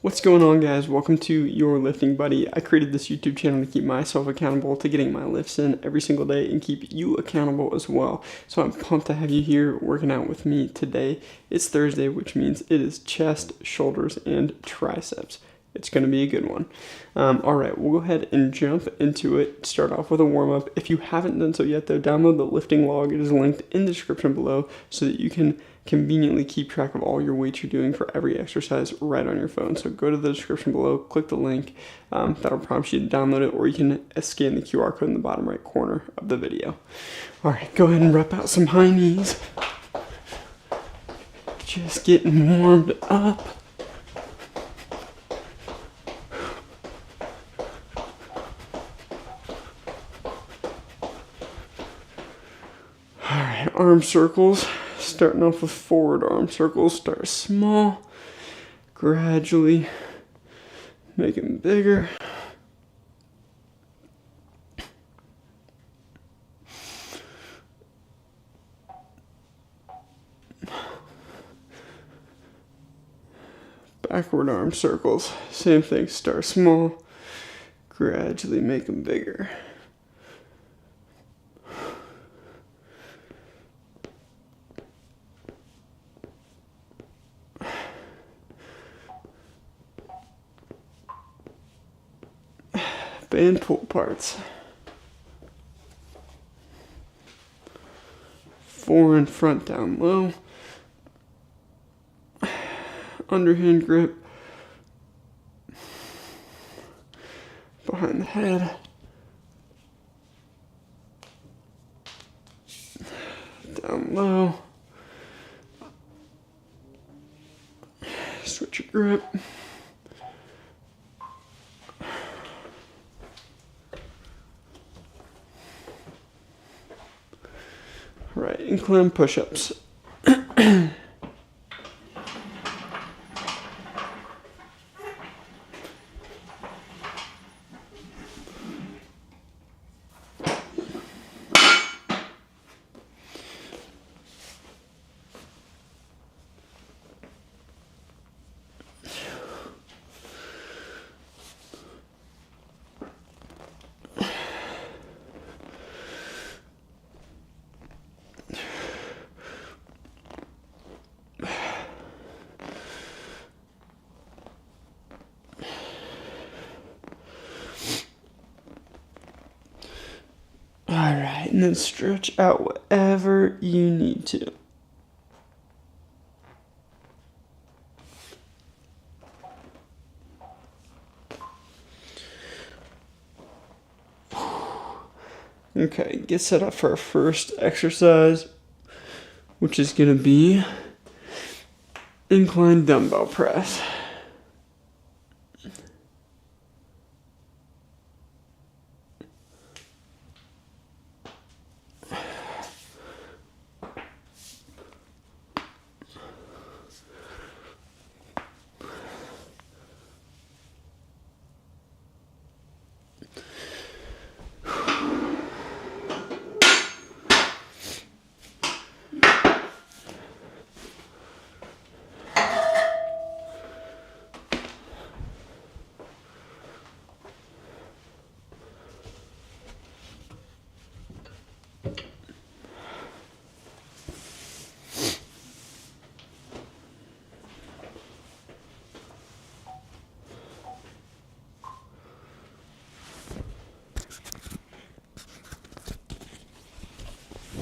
What's going on, guys? Welcome to Your Lifting Buddy. I created this YouTube channel to keep myself accountable to getting my lifts in every single day and keep you accountable as well. So I'm pumped to have you here working out with me today. It's Thursday, which means it is chest, shoulders, and triceps. It's going to be a good one. Alright, we'll go ahead and jump into it. Start off with a warm-up. If you haven't done so yet, though, download the lifting log. It is linked in the description below so that you can conveniently keep track of all your weights you're doing for every exercise right on your phone. So go to the description below, click the link. That'll prompt you to download it, or you can scan the QR code in the bottom right corner of the video. Alright, go ahead and rep out some high knees. Just getting warmed up. Alright, arm circles. Starting off with forward arm circles. Start small, gradually make them bigger. Backward arm circles, same thing. Start small, gradually make them bigger. Band pull parts. Fore and front down low. Underhand grip. Behind the head. Down low. Switch your grip. Right, incline push-ups. Alright, and then stretch out whatever you need to. Okay, get set up for our first exercise, which is going to be incline dumbbell press.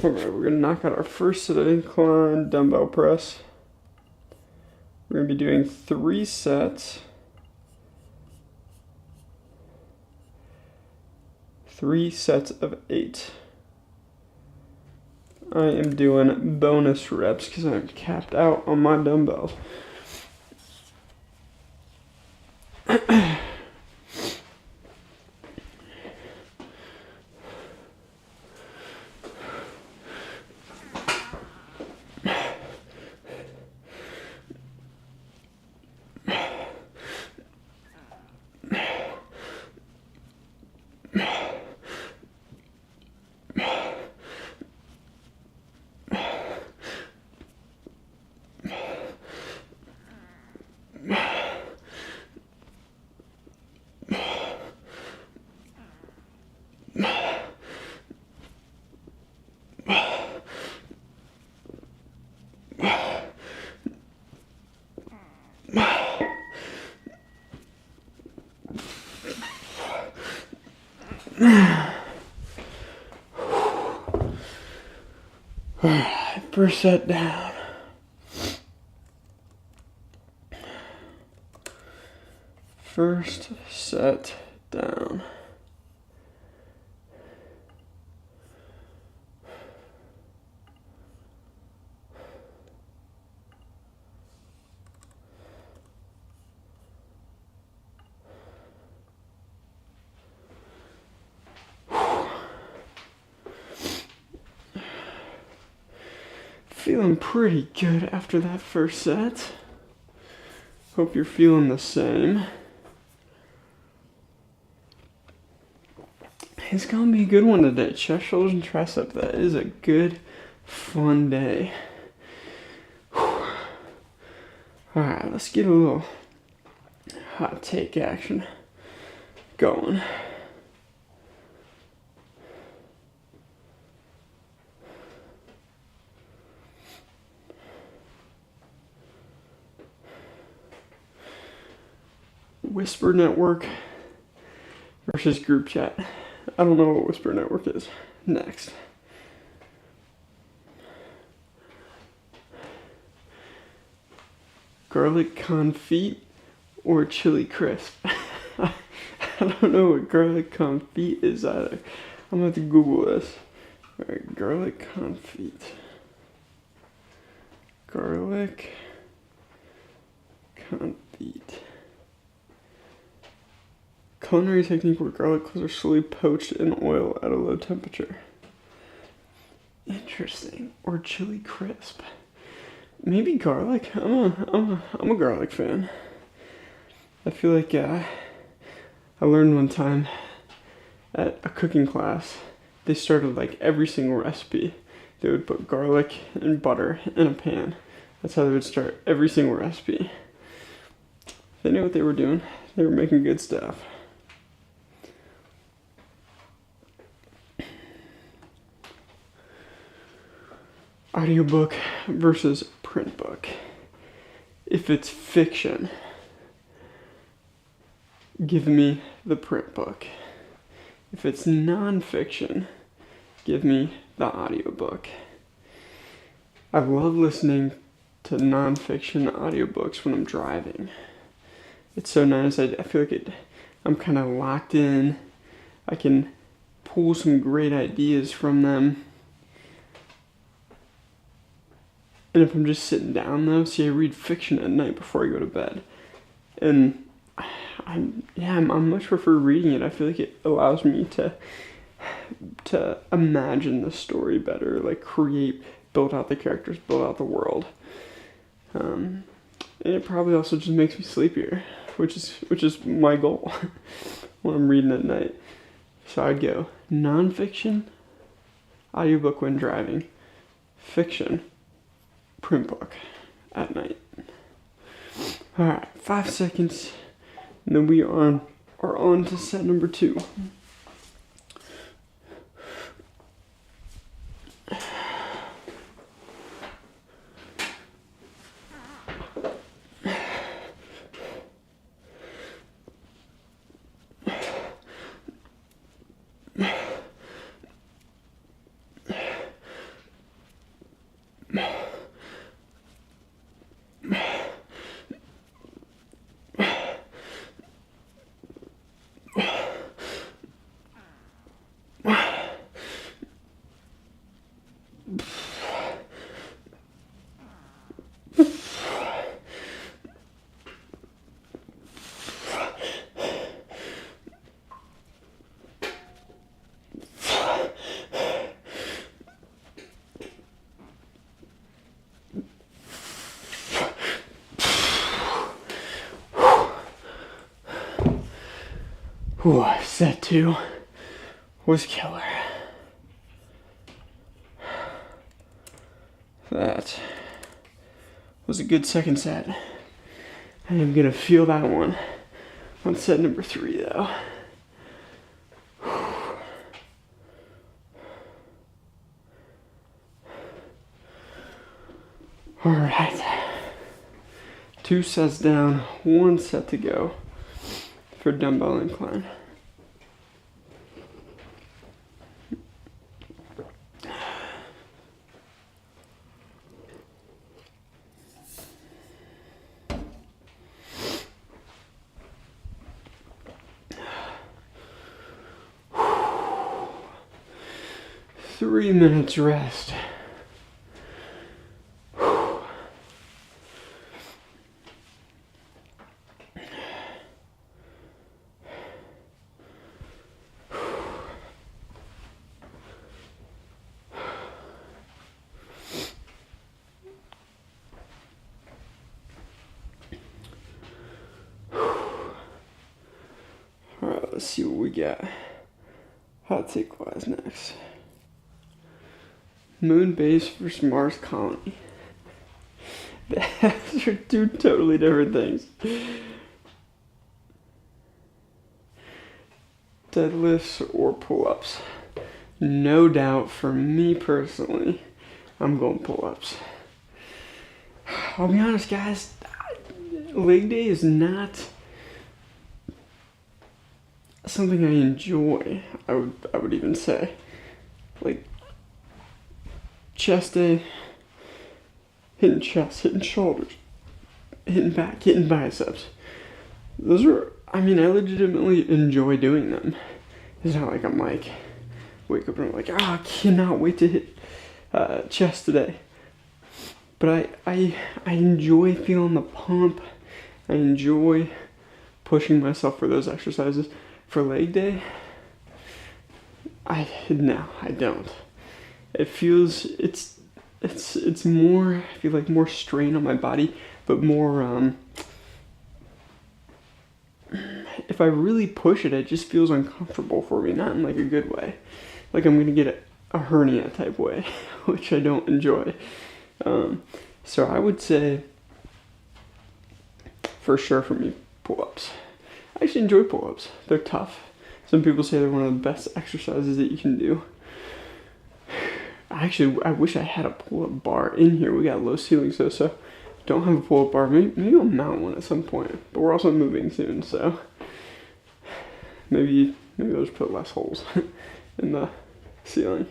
Alright, we're going to knock out our first set of incline dumbbell press. We're going to be doing 3 sets. 3 sets of 8. I am doing bonus reps because I'm capped out on my dumbbells. Alright, first set down. First set down. Feeling pretty good after that first set. Hope you're feeling the same. It's gonna be a good one today. Chest, shoulders, and triceps. That is a good, fun day. Alright, let's get a little hot take action going. Whisper Network versus group chat. I don't know what Whisper Network is. Next. Garlic confit or chili crisp. I don't know what garlic confit is either. I'm gonna have to Google this. Alright, garlic confit. Garlic confit. Culinary technique where garlic cloves are slowly poached in oil at a low temperature. Interesting. Or chili crisp. Maybe garlic. I'm a garlic fan. I feel like I learned one time at a cooking class, they started like every single recipe. They would put garlic and butter in a pan. That's how they would start every single recipe. They knew what they were doing. They were making good stuff. Audiobook versus print book. If it's fiction, give me the print book. If it's non-fiction, give me the audiobook. I love listening to non-fiction audiobooks when I'm driving. It's so nice. I feel like I'm kind of locked in. I can pull some great ideas from them. And if I'm just sitting down though, see, I read fiction at night before I go to bed. And I much prefer reading it. I feel like it allows me to imagine the story better, like build out the characters, build out the world. And it probably also just makes me sleepier, which is my goal when I'm reading at night. So I'd go non-fiction, audiobook when driving, fiction, print book at night. Alright, 5 seconds, and then we are on to set number 2. Ooh, set 2 was killer. That was a good second set. I am gonna feel that one on set number 3 though. Alright. 2 sets down, 1 set to go for dumbbell incline. 3 minutes rest. Alright, let's see what we got hot take wise next. Moon base versus Mars colony. Those are two totally different things. Deadlifts or pull-ups? No doubt for me personally, I'm going pull-ups. I'll be honest, guys, leg day is not something I enjoy. I would even say, like, chest day, hitting chest, hitting shoulders, hitting back, hitting biceps. Those are, I mean, I legitimately enjoy doing them. It's not like I'm like, wake up and I'm like, I cannot wait to hit chest today. But I enjoy feeling the pump. I enjoy pushing myself for those exercises. For leg day, I don't. It feels, it's more, I feel like more strain on my body, but more, if I really push it just feels uncomfortable for me, not in like a good way. Like I'm gonna get a hernia type way, which I don't enjoy. So I would say, for sure for me, pull-ups. I actually enjoy pull-ups. They're tough. Some people say they're one of the best exercises that you can do. I wish I had a pull-up bar in here. We got low ceilings though, so don't have a pull-up bar. Maybe I'll mount one at some point. But we're also moving soon, so maybe I'll just put less holes in the ceiling.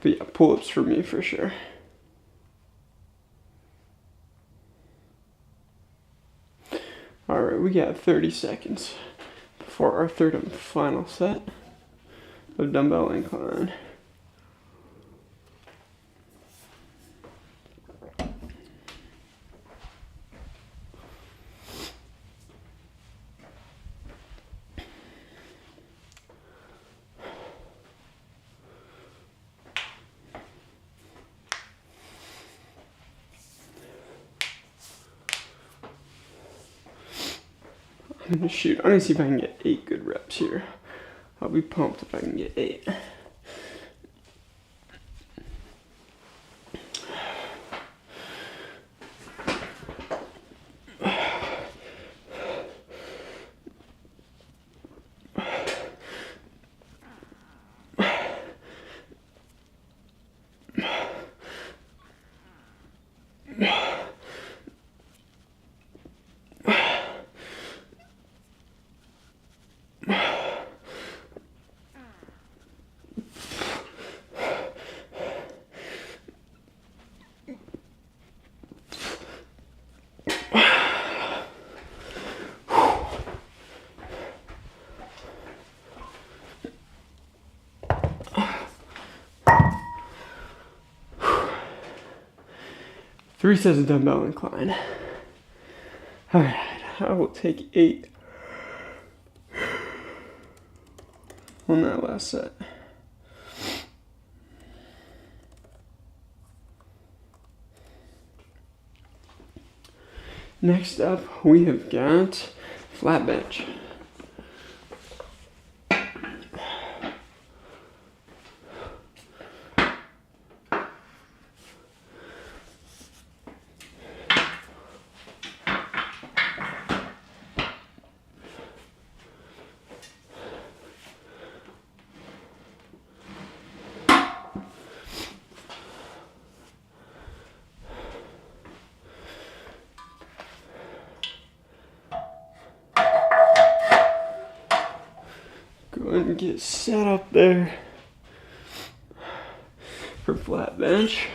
But yeah, pull-ups for me for sure. Alright, we got 30 seconds before our third and final set of dumbbell incline. Shoot, I'm gonna see if I can get 8 good reps here. I'll be pumped if I can get 8. Three sets of dumbbell incline. Alright, I will take 8 on that last set. Next up, we have got flat bench. Go ahead and get set up there for flat bench.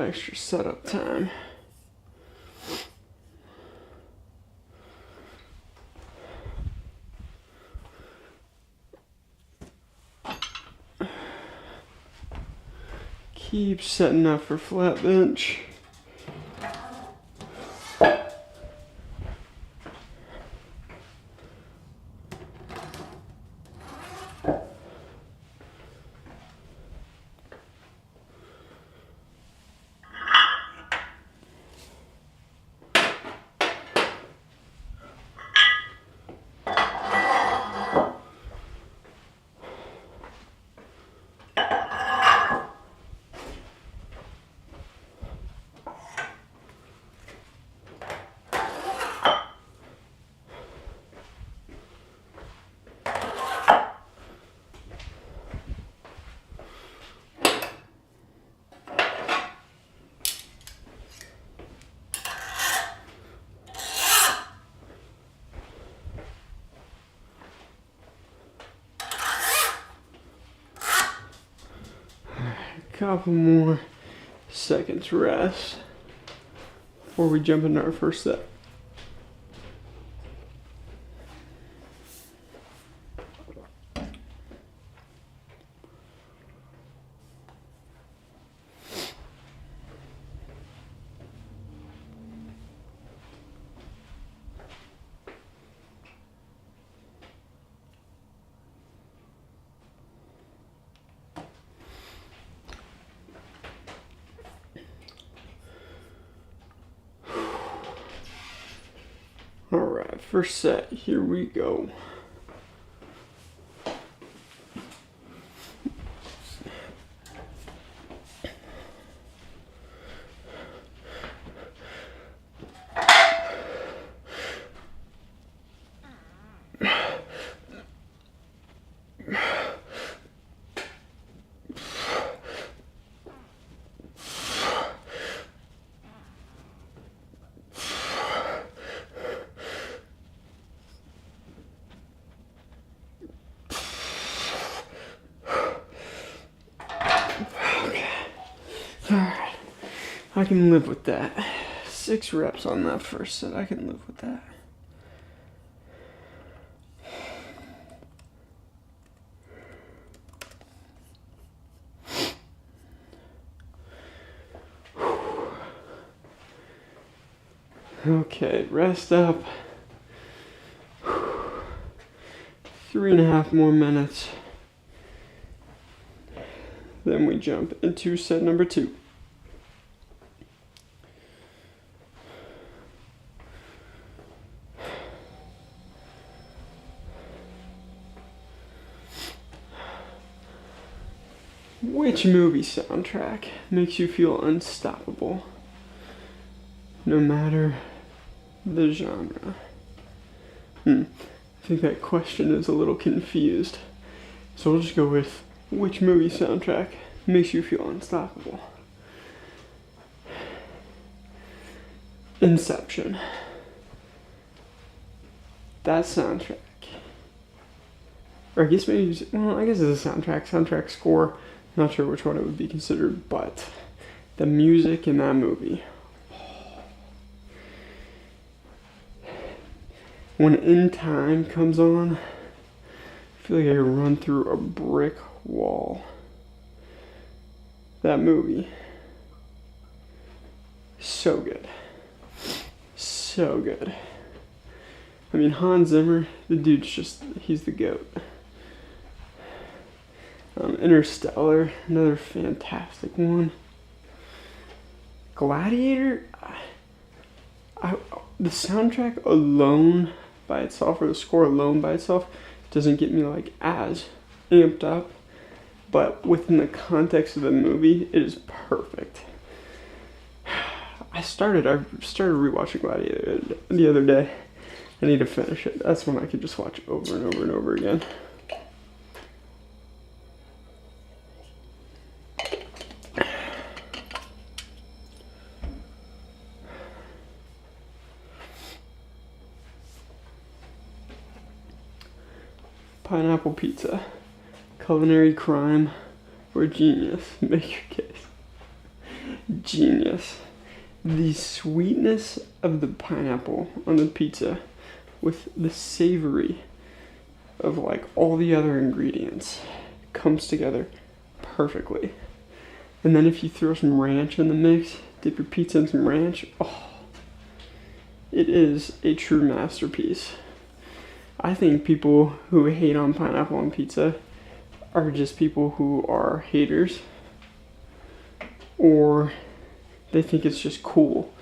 extra setup time. Keep setting up for flat bench. Couple more seconds rest before we jump into our first set. Alright, first set, here we go. Alright, I can live with that. 6 reps on that first set, I can live with that. Okay, rest up. 3.5 more minutes. Then we jump into set number 2. Which movie soundtrack makes you feel unstoppable, no matter the genre? I think that question is a little confused. So we'll just go with which movie soundtrack makes you feel unstoppable. Inception. That soundtrack. Or I guess maybe, well, I guess it's a soundtrack score. Not sure which one it would be considered, but the music in that movie. When In Time comes on, I feel like I run through a brick wall. That movie. So good. So good. I mean, Hans Zimmer, the dude's just, he's the GOAT. Interstellar, another fantastic one. Gladiator, the soundtrack alone by itself, or the score alone by itself, doesn't get me like as amped up, but within the context of the movie, it is perfect. I started rewatching Gladiator the other day. I need to finish it. That's when I could just watch it over and over and over again. Pineapple pizza, culinary crime, or genius? Make your case. Genius. The sweetness of the pineapple on the pizza with the savory of like all the other ingredients comes together perfectly. And then if you throw some ranch in the mix, dip your pizza in some ranch, oh, it is a true masterpiece. I think people who hate on pineapple on pizza are just people who are haters, or they think it's just cool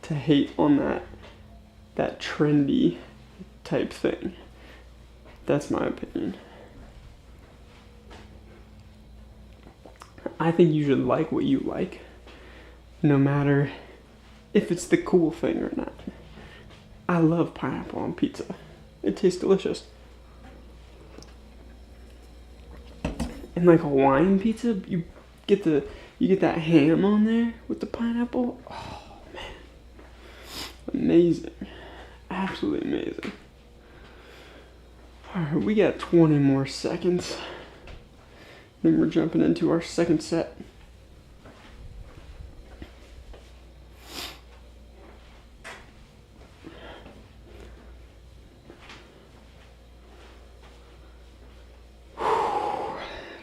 to hate on that trendy type thing. That's my opinion. I think you should like what you like, no matter if it's the cool thing or not. I love pineapple on pizza. It tastes delicious. And like Hawaiian pizza, you get that ham on there with the pineapple. Oh man, amazing, absolutely amazing. All right, we got 20 more seconds. Then we're jumping into our second set.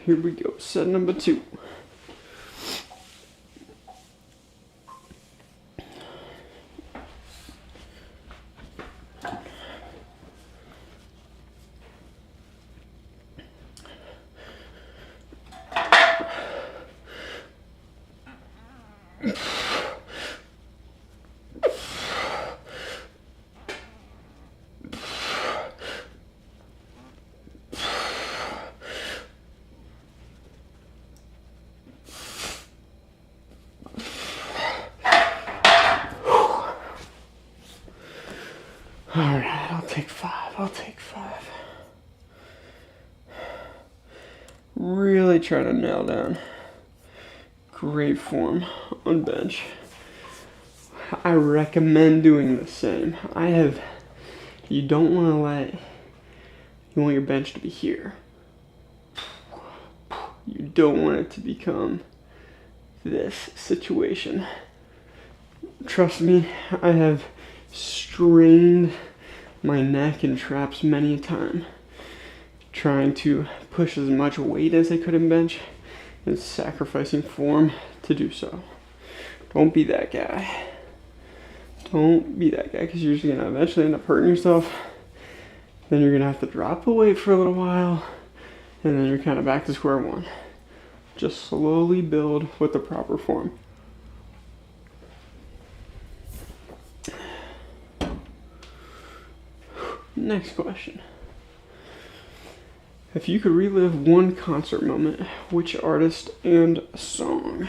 Here we go, set number 2. Alright, I'll take 5. Really try to nail down great form on bench. I recommend doing the same. You want your bench to be here. You don't want it to become this situation. Trust me, I have strained my neck and traps many a time trying to push as much weight as I could in bench and sacrificing form to do so. Don't be that guy. Don't be that guy, because you're just gonna eventually end up hurting yourself. Then you're gonna have to drop the weight for a little while, and then you're kind of back to square one. Just slowly build with the proper form. Next question. If you could relive one concert moment, which artist and song?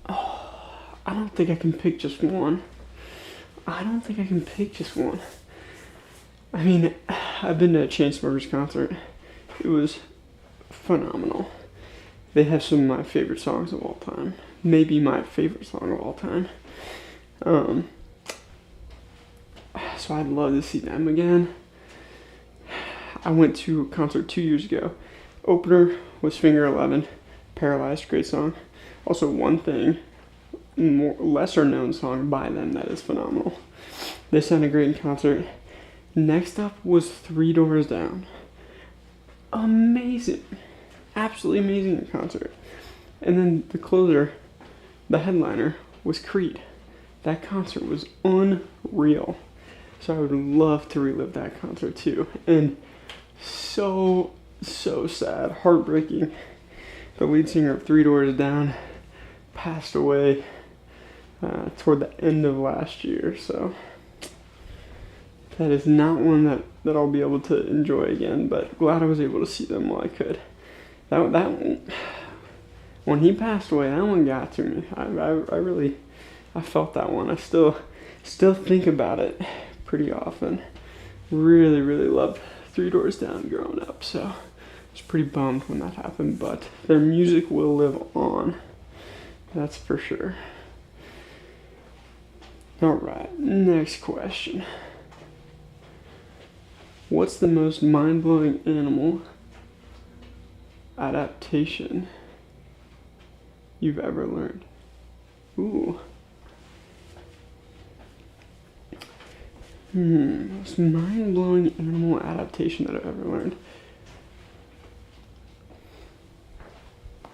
Oh, I don't think I can pick just one. I mean, I've been to a Chainsmokers concert. It was phenomenal. They have some of my favorite songs of all time. Maybe my favorite song of all time. So I'd love to see them again. I went to a concert 2 years ago. Opener was Finger 11, Paralyzed, great song. Also, One Thing, lesser known song by them that is phenomenal. They sounded great in concert. Next up was Three Doors Down. Amazing. Absolutely amazing in concert. And then the closer, the headliner, was Creed. That concert was unreal. So I would love to relive that concert too. And so sad, heartbreaking. The lead singer of Three Doors Down passed away toward the end of last year. So that is not one that I'll be able to enjoy again, but glad I was able to see them while I could. That one, when he passed away, that one got to me. I felt that one. I still think about it pretty often. Really loved Three Doors Down growing up, so I was pretty bummed when that happened, but their music will live on. That's for sure. Alright, next question. What's the most mind-blowing animal adaptation you've ever learned. Ooh. Most mind-blowing animal adaptation that I've ever learned.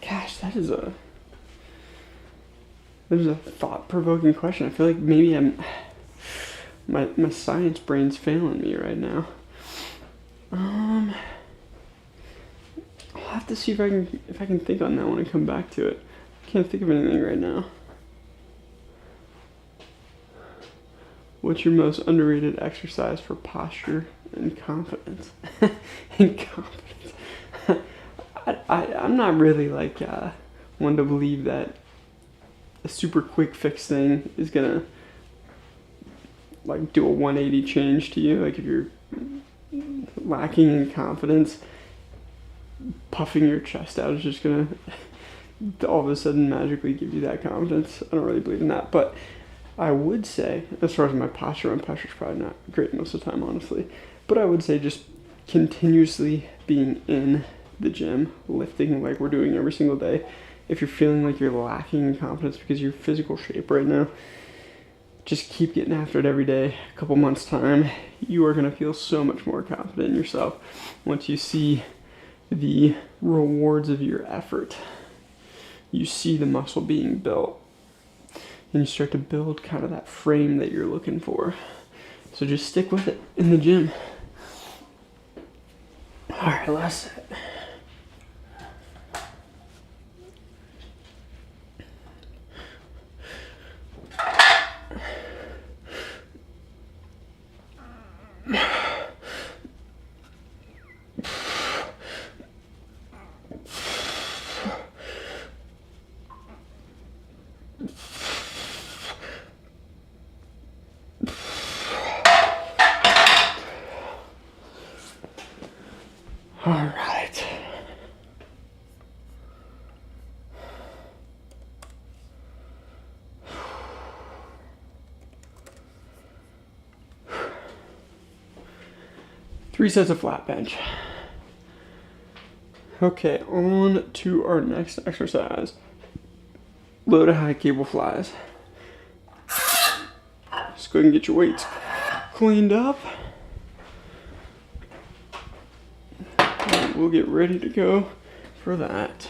Gosh, that is a thought-provoking question. I feel like maybe my science brain's failing me right now. I'll have to see if I can think on that one and come back to it. I can't think of anything right now. What's your most underrated exercise for posture and confidence? And confidence. I'm not really like one to believe that a super quick fix thing is gonna like do a 180 change to you. Like if you're lacking in confidence, puffing your chest out is just gonna all of a sudden magically give you that confidence. I don't really believe in that, but I would say, as far as my posture's probably not great most of the time, honestly, but I would say just continuously being in the gym, lifting like we're doing every single day. If you're feeling like you're lacking in confidence because of your physical shape right now, just keep getting after it every day. A couple months time, you are going to feel so much more confident in yourself once you see the rewards of your effort. You see the muscle being built, and you start to build kind of that frame that you're looking for. So just stick with it in the gym. All right, last set. All right. Three sets of flat bench. Okay, on to our next exercise. Low to high cable flies. Just go ahead and get your weights cleaned up. And we'll get ready to go for that.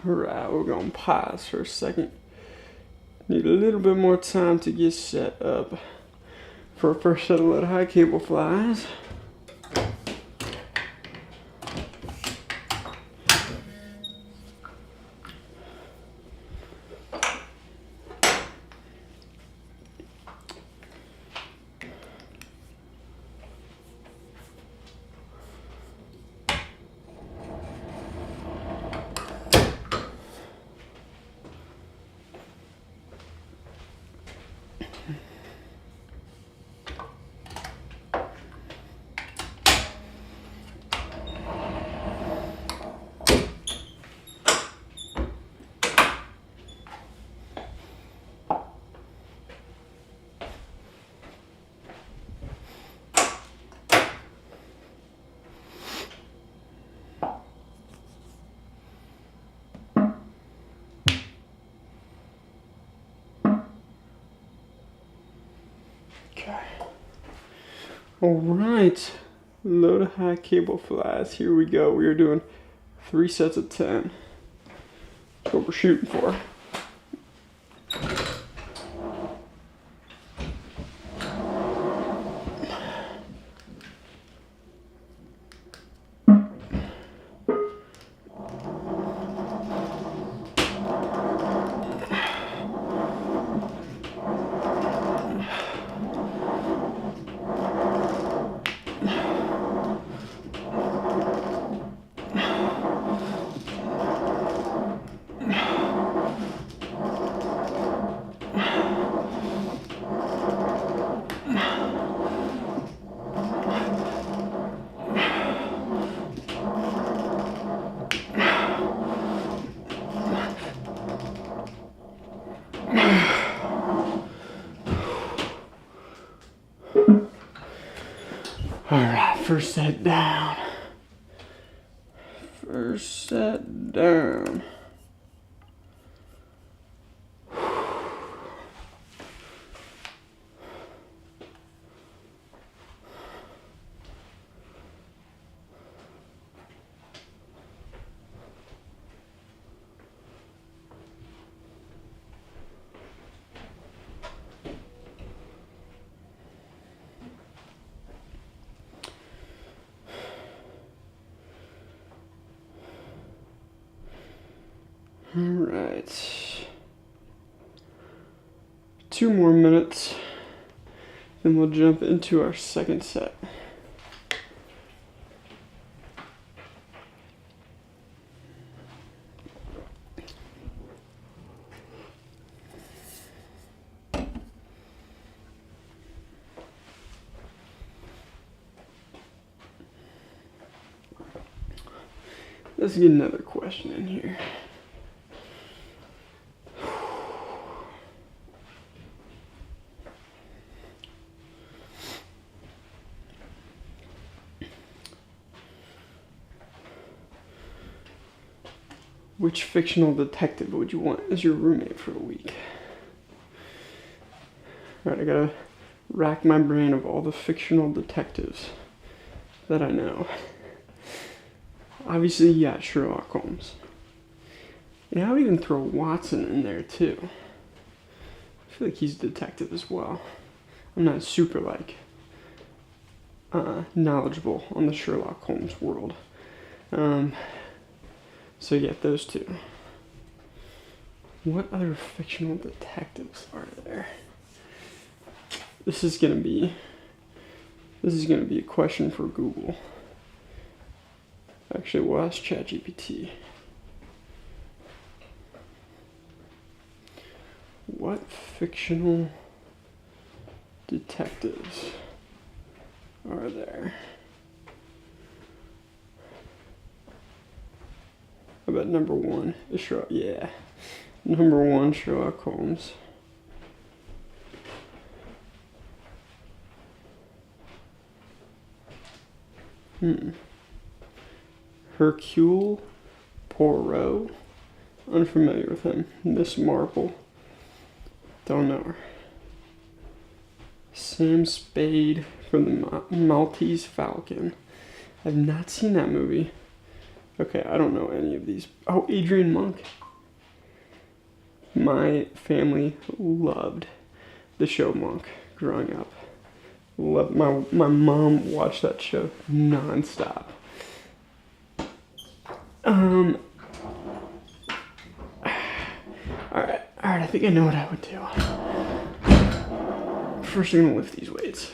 Alright, we're gonna pause for a second. Need a little bit more time to get set up for our first set of low to high cable flies. Okay. All right. Low to high cable flies. Here we go. We are doing 3 sets of 10. That's what we're shooting for. Alright, first set down. First set down. All right, 2 more minutes, then we'll jump into our second set. Let's get another question in here. Which fictional detective would you want as your roommate for a week? Alright, I gotta rack my brain of all the fictional detectives that I know. Obviously, you got Sherlock Holmes. And I would even throw Watson in there too. I feel like he's a detective as well. I'm not super knowledgeable on the Sherlock Holmes world. So yeah, those 2. What other fictional detectives are there? This is gonna be a question for Google. Actually, we'll ask ChatGPT. What fictional detectives are there? I bet number 1 is Sherlock. Yeah, number 1 Sherlock Holmes. Hercule Poirot. Unfamiliar with him. Miss Marple. Don't know her. Sam Spade from the Maltese Falcon. I've not seen that movie. Okay, I don't know any of these. Oh, Adrian Monk. My family loved the show Monk growing up. My mom watched that show nonstop. Alright, I think I know what I would do. First, I'm gonna lift these weights.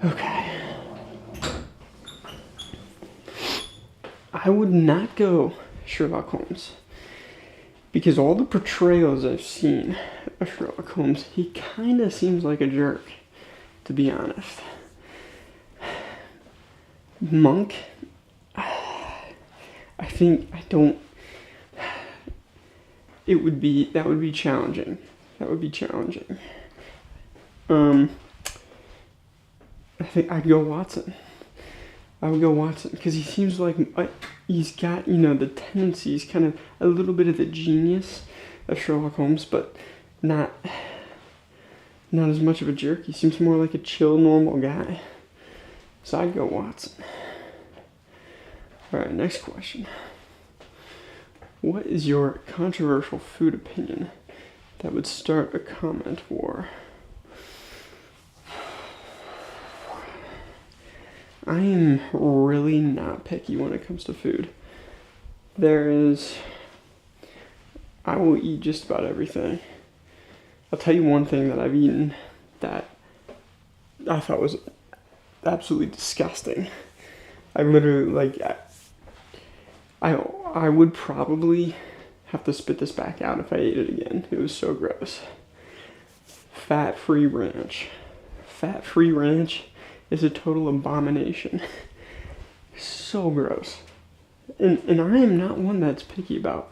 Okay. I would not go Sherlock Holmes because all the portrayals I've seen of Sherlock Holmes, he kind of seems like a jerk, to be honest. Monk, I think I don't. That would be challenging. That would be challenging. I think I'd go Watson. I would go Watson because he seems like he's got, the tendencies, kind of a little bit of the genius of Sherlock Holmes, but not as much of a jerk. He seems more like a chill, normal guy. So I'd go Watson. All right, next question. What is your controversial food opinion that would start a comment war? I am really not picky when it comes to food. I will eat just about everything. I'll tell you one thing that I've eaten that I thought was absolutely disgusting. I literally, I would probably have to spit this back out if I ate it again. It was so gross. Fat-free ranch. Fat-free ranch is a total abomination. So gross. And I am not one that's picky about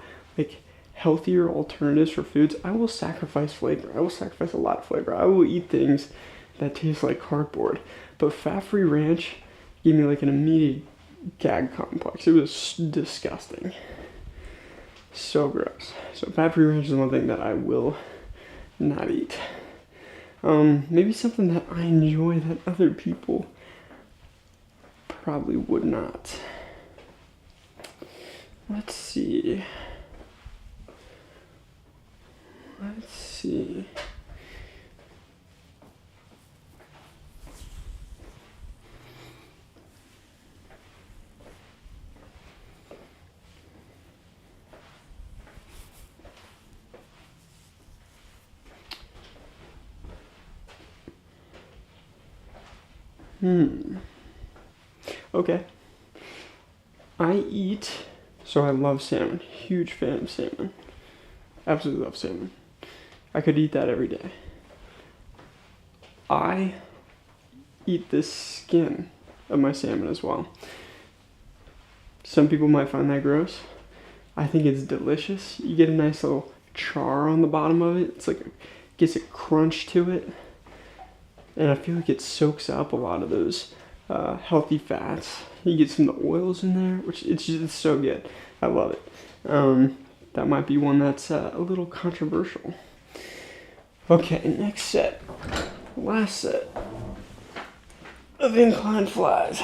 healthier alternatives for foods. I will sacrifice flavor. I will sacrifice a lot of flavor. I will eat things that taste like cardboard. But fat-free ranch gave me an immediate gag complex. It was disgusting. So gross. So fat-free ranch is one thing that I will not eat. Maybe something that I enjoy that other people probably would not. Let's see. Okay. I love salmon. Huge fan of salmon. Absolutely love salmon. I could eat that every day. I eat the skin of my salmon as well. Some people might find that gross. I think it's delicious. You get a nice little char on the bottom of it. It's gets a crunch to it. And I feel like it soaks up a lot of those healthy fats. You get some of the oils in there, which it's so good. I love it. That might be one that's a little controversial. Okay, next set. Last set of incline flies.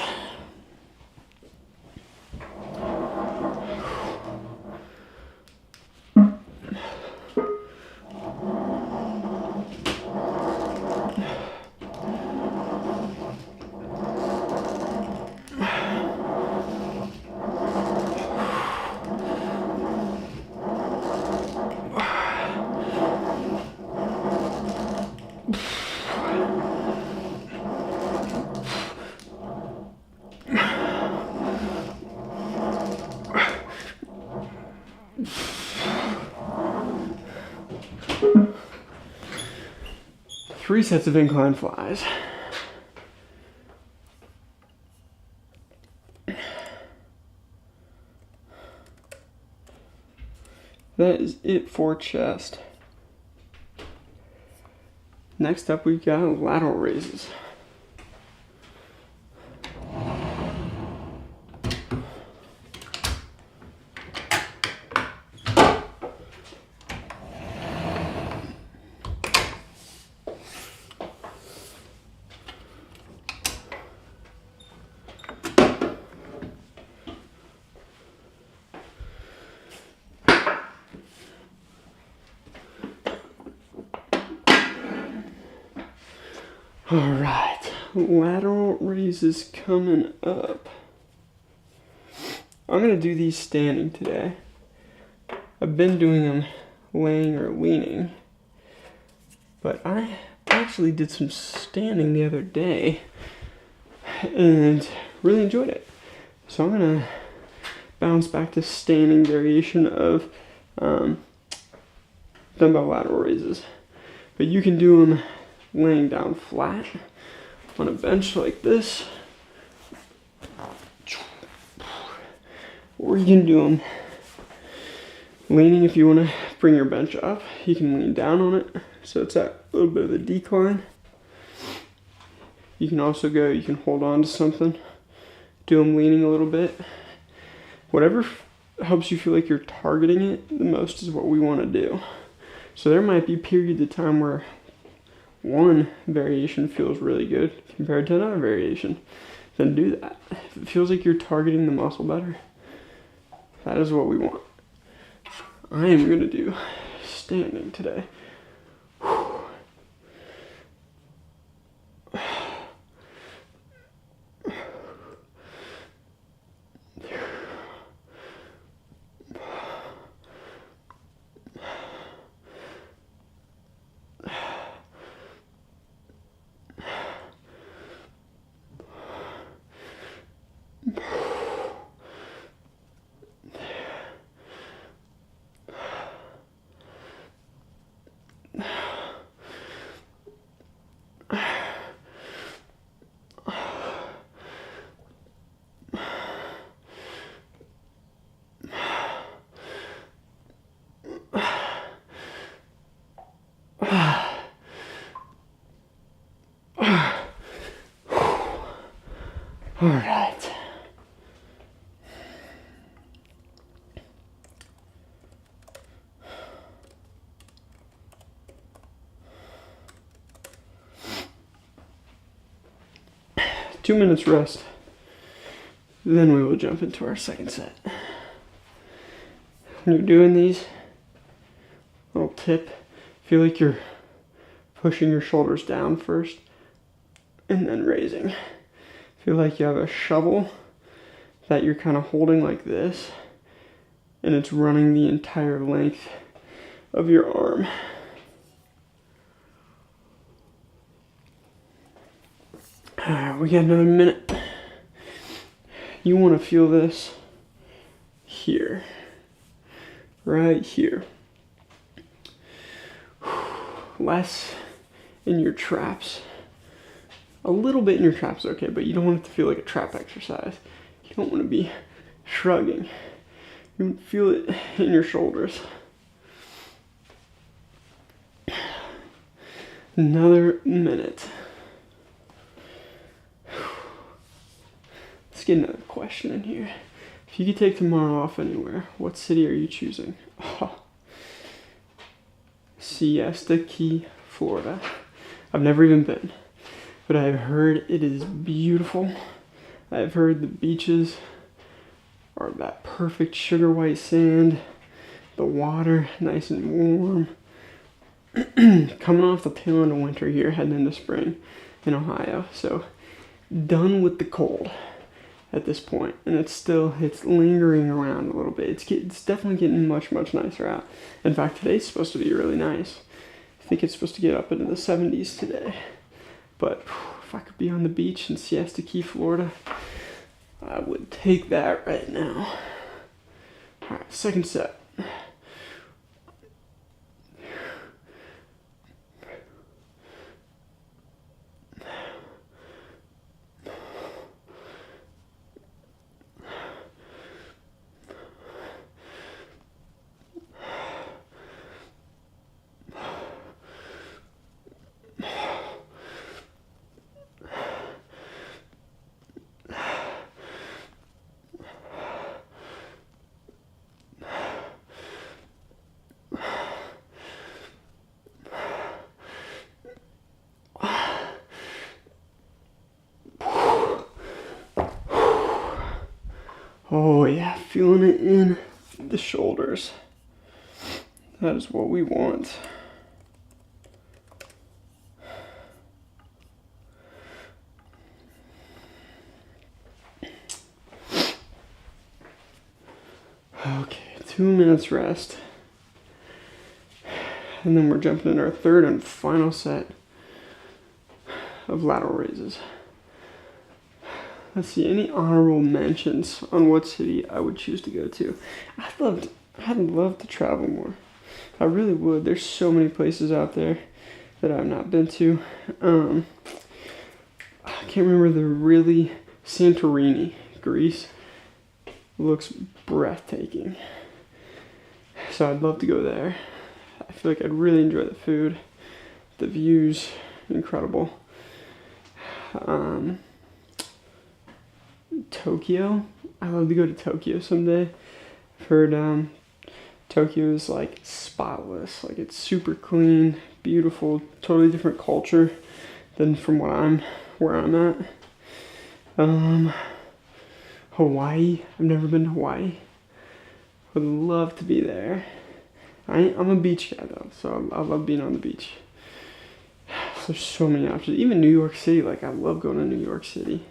Three sets of incline flies. That is it for chest. Next up, we've got lateral raises. Alright, lateral raises coming up. I'm going to do these standing today. I've been doing them laying or leaning, but I actually did some standing the other day and really enjoyed it. So I'm going to bounce back to standing variation of dumbbell lateral raises. But you can do them laying down flat, on a bench like this. Or you can do them leaning. If you want to bring your bench up, you can lean down on it, so it's at a little bit of a decline. You can also go, you can hold on to something, do them leaning a little bit. Whatever helps you feel like you're targeting it the most is what we want to do. So there might be periods of time where one variation feels really good compared to another variation. Then do that. If it feels like you're targeting the muscle better, that is what we want. I am going to do standing today. All right. Two minutes rest. Then we will jump into our second set. When you're doing these, little tip, feel like you're pushing your shoulders down first and then raising. Feel like you have a shovel that you're kind of holding like this, and it's running the entire length of your arm. All right, we got another minute. You want to feel this here, right here. Less in your traps. A little bit in your traps, okay, but you don't want it to feel like a trap exercise. You don't want to be shrugging. You want to feel it in your shoulders. Another minute. Let's get another question in here. If you could take tomorrow off anywhere, what city are you choosing? Oh. Siesta Key, Florida. I've never even been, but I've heard it is beautiful. I've heard the beaches are that perfect sugar white sand, the water nice and warm. Coming off the tail end of winter here, heading into spring in Ohio, so done with the cold at this point, and it's lingering around a little bit. It's definitely getting much nicer out. In fact, today's supposed to be really nice. I think it's supposed to get up into the 70s today. But if I could be on the beach in Siesta Key, Florida, I would take that right now. All right, second set. Oh yeah, feeling it in the shoulders. That is what we want. Okay, 2 minutes rest. And then we're jumping into our third and final set of lateral raises. Let's see, any honorable mentions on what city I would choose to go to? I'd love to travel more. I really would. There's so many places out there that I've not been to. I can't remember the really Santorini, Greece. Looks breathtaking. So I'd love to go there. I feel like I'd really enjoy the food. The views, incredible. Tokyo. I love to go to Tokyo someday. I've heard Tokyo is like spotless. Like it's super clean, beautiful, totally different culture than from where I'm at. Hawaii. I've never been to Hawaii. Would love to be there. I'm a beach guy though, so I love being on the beach. There's so many options. Even New York City, like I love going to New York City.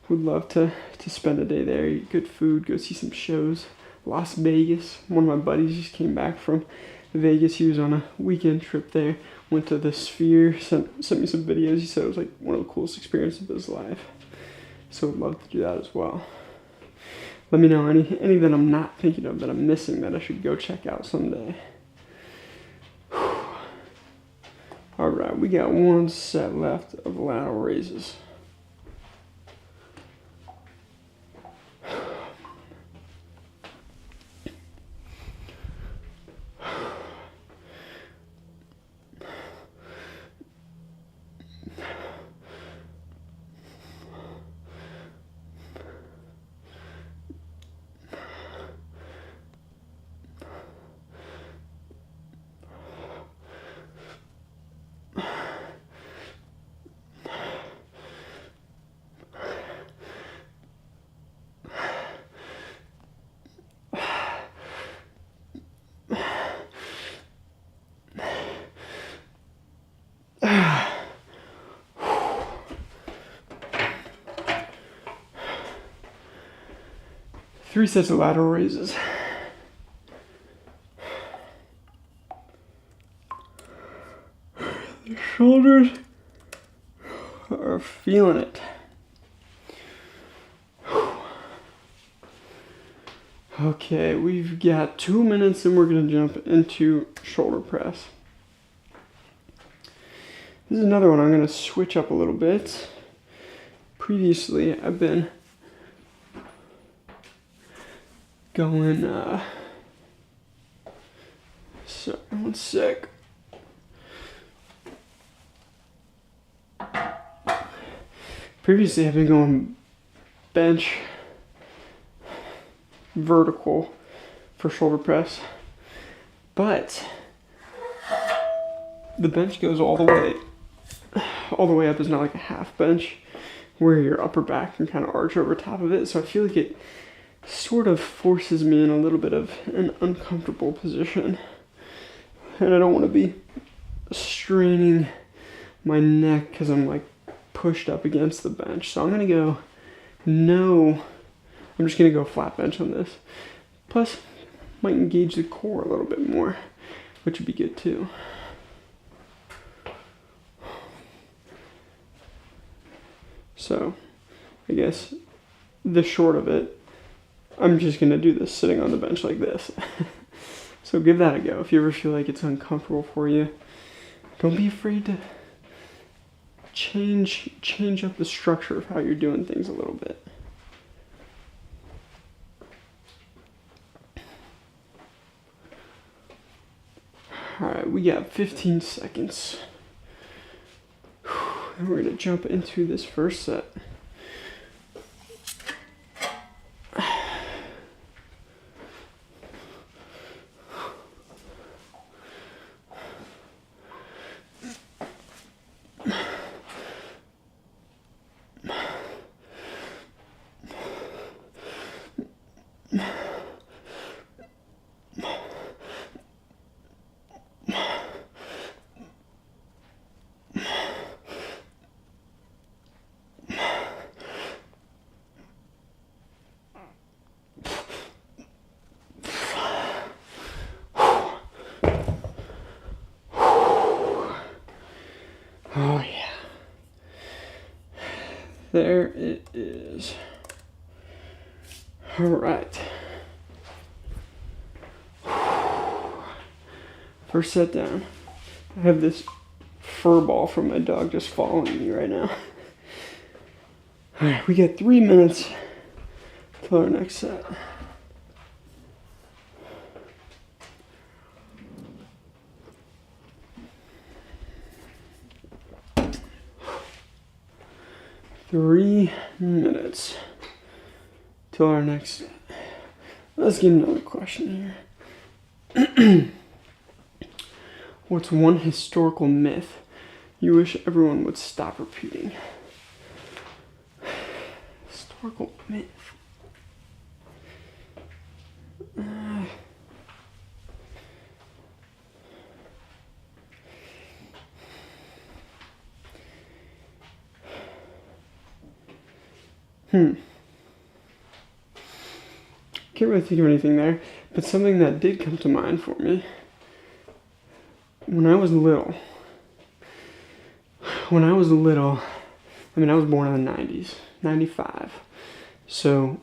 Would love to spend a day there, eat good food, go see some shows. Las Vegas. One of my buddies just came back from Vegas. He was on a weekend trip there. Went to the Sphere, sent me some videos. He said it was like one of the coolest experiences of his life. So would love to do that as well. Let me know any that I'm not thinking of that I'm missing that I should go check out someday. All right, we got one set left of lateral raises. Three sets of lateral raises. The shoulders are feeling it. Okay, we've got 2 minutes and we're going to jump into shoulder press. This is another one I'm going to switch up a little bit. Previously, I've been going, sorry, one sec. Previously, I've been going bench vertical for shoulder press, but the bench goes all the way up. Is not like a half bench where your upper back can kind of arch over top of it. So I feel like it sort of forces me in a little bit of an uncomfortable position, and I don't want to be straining my neck because I'm like pushed up against the bench. So I'm just gonna go flat bench on this. Plus might engage the core a little bit more, which would be good too. So I guess the short of it, I'm just going to do this sitting on the bench like this. So give that a go. If you ever feel like it's uncomfortable for you, don't be afraid to change up the structure of how you're doing things a little bit. All right, we got 15 seconds. And we're going to jump into this first set. Oh yeah. There it is. All right. First set down. I have this fur ball from my dog just following me right now. All right, we got 3 minutes till our next set. Three minutes till our next set. Let's get another question here. What's one historical myth you wish everyone would stop repeating? Historical myth. Can't really think of anything there, but something that did come to mind for me. When I was little, I mean, I was born in the 90s, 95. So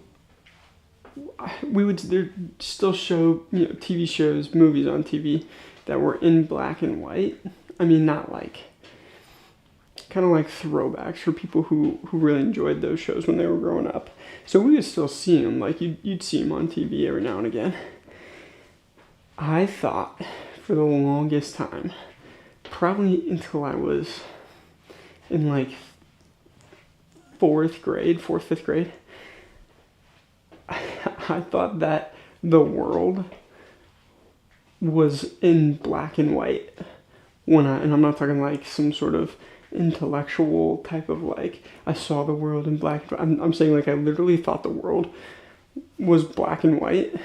we would there still show, TV shows, movies on TV that were in black and white. I mean, not like, kind of like throwbacks for people who really enjoyed those shows when they were growing up. So we would still see them, like you'd see them on TV every now and again. I thought for the longest time, probably until I was in like fourth, fifth grade, I thought that the world was in black and white and I'm not talking like some sort of intellectual type of like, I saw the world in black. I'm saying like I literally thought the world was black and white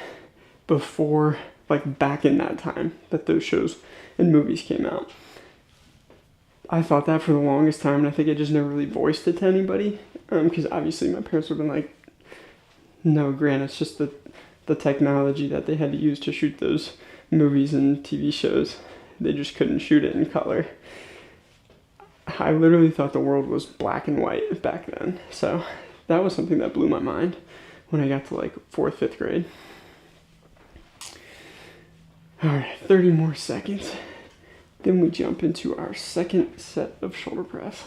before, like back in that time that those shows and movies came out. I thought that for the longest time, and I think I just never really voiced it to anybody, because obviously my parents would have been like, no, Grant, it's just the technology that they had to use to shoot those movies and TV shows. They just couldn't shoot it in color. I literally thought the world was black and white back then. So that was something that blew my mind when I got to like fourth, fifth grade. All right, 30 more seconds. Then we jump into our second set of shoulder press.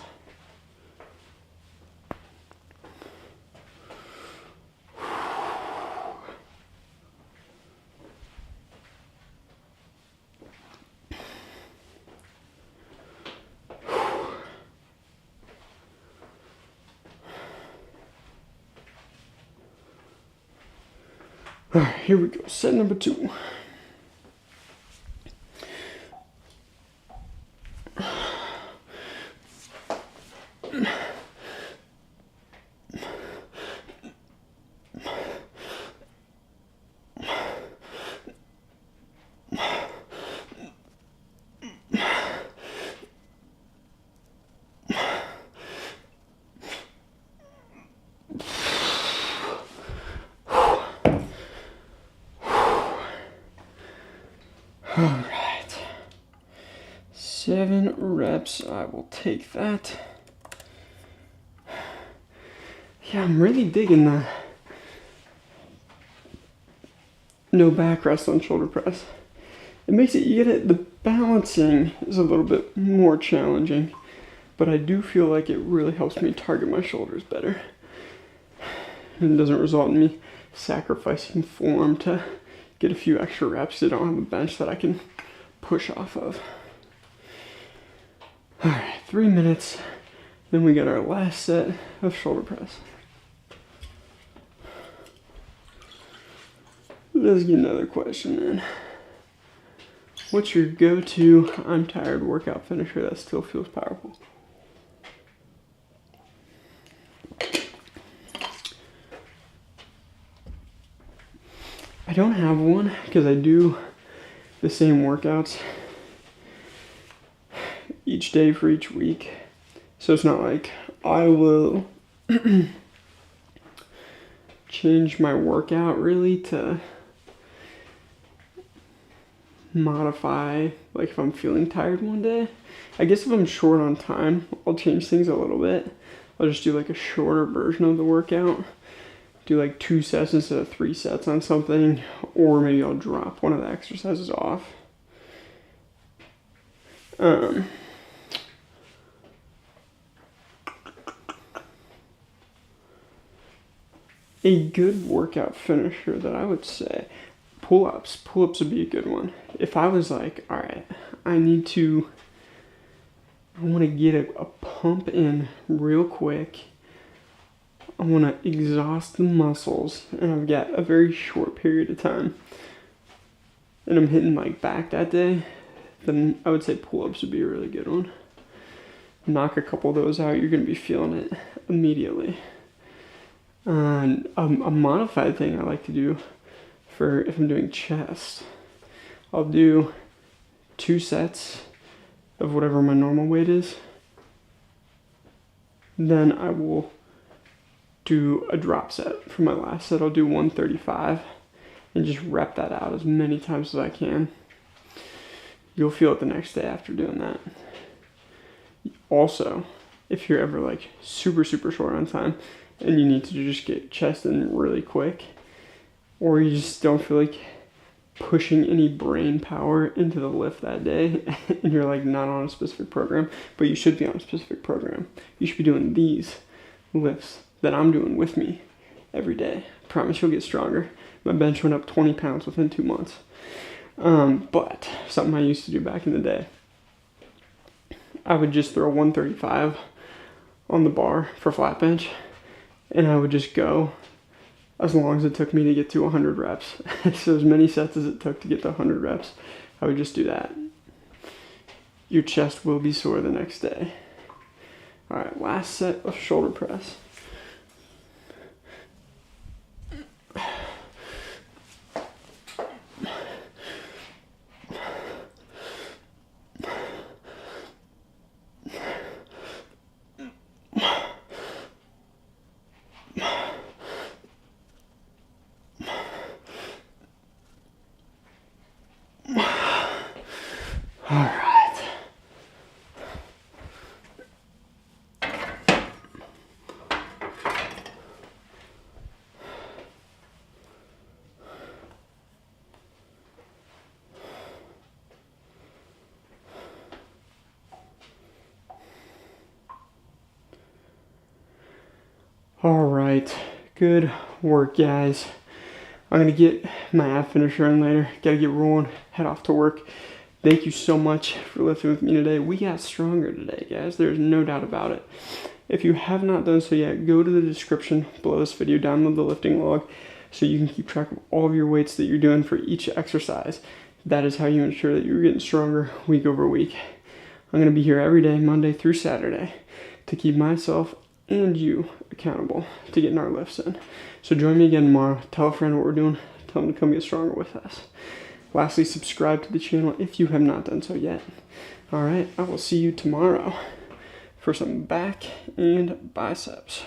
All right, here we go. Set number 2. All right, 7 reps, I will take that. Yeah, I'm really digging the no back rest on shoulder press. It makes it, you get it, the balancing is a little bit more challenging, but I do feel like it really helps me target my shoulders better. And it doesn't result in me sacrificing form to get a few extra reps. I don't have a bench that I can push off of. All right, 3 minutes. Then we got our last set of shoulder press. Let's get another question in. What's your go-to I'm tired workout finisher that still feels powerful? I don't have one because I do the same workouts each day for each week. So it's not like I will change my workout really to modify, like if I'm feeling tired one day. I guess if I'm short on time, I'll change things a little bit. I'll just do like a shorter version of the workout. Do like 2 sets instead of 3 sets on something, or maybe I'll drop one of the exercises off. A good workout finisher that I would say, pull-ups. Pull-ups would be a good one. If I was like, all right, I want to get a pump in real quick. I want to exhaust the muscles, and I've got a very short period of time, and I'm hitting like back that day, then I would say pull-ups would be a really good one. Knock a couple of those out, you're going to be feeling it immediately. And a modified thing I like to do for if I'm doing chest, I'll do 2 sets of whatever my normal weight is. Then I will do a drop set for my last set. I'll do 135 and just rep that out as many times as I can. You'll feel it the next day after doing that. Also, if you're ever like super short on time and you need to just get chest in really quick, or you just don't feel like pushing any brain power into the lift that day, and you're like not on a specific program, but you should be on a specific program. You should be doing these lifts that I'm doing with me every day. I promise you'll get stronger. My bench went up 20 pounds within 2 months. But something I used to do back in the day, I would just throw 135 on the bar for flat bench, and I would just go as long as it took me to get to 100 reps. So as many sets as it took to get to 100 reps, I would just do that. Your chest will be sore the next day. All right, last set of shoulder press. All right. All right. Good work, guys. I'm going to get my ab finisher in later. Got to get rolling, head off to work. Thank you so much for lifting with me today. We got stronger today, guys. There's no doubt about it. If you have not done so yet, go to the description below this video, download the lifting log so you can keep track of all of your weights that you're doing for each exercise. That is how you ensure that you're getting stronger week over week. I'm going to be here every day, Monday through Saturday, to keep myself and you accountable to getting our lifts in. So join me again tomorrow. Tell a friend what we're doing. Tell them to come get stronger with us. Lastly, subscribe to the channel if you have not done so yet. All right, I will see you tomorrow for some back and biceps.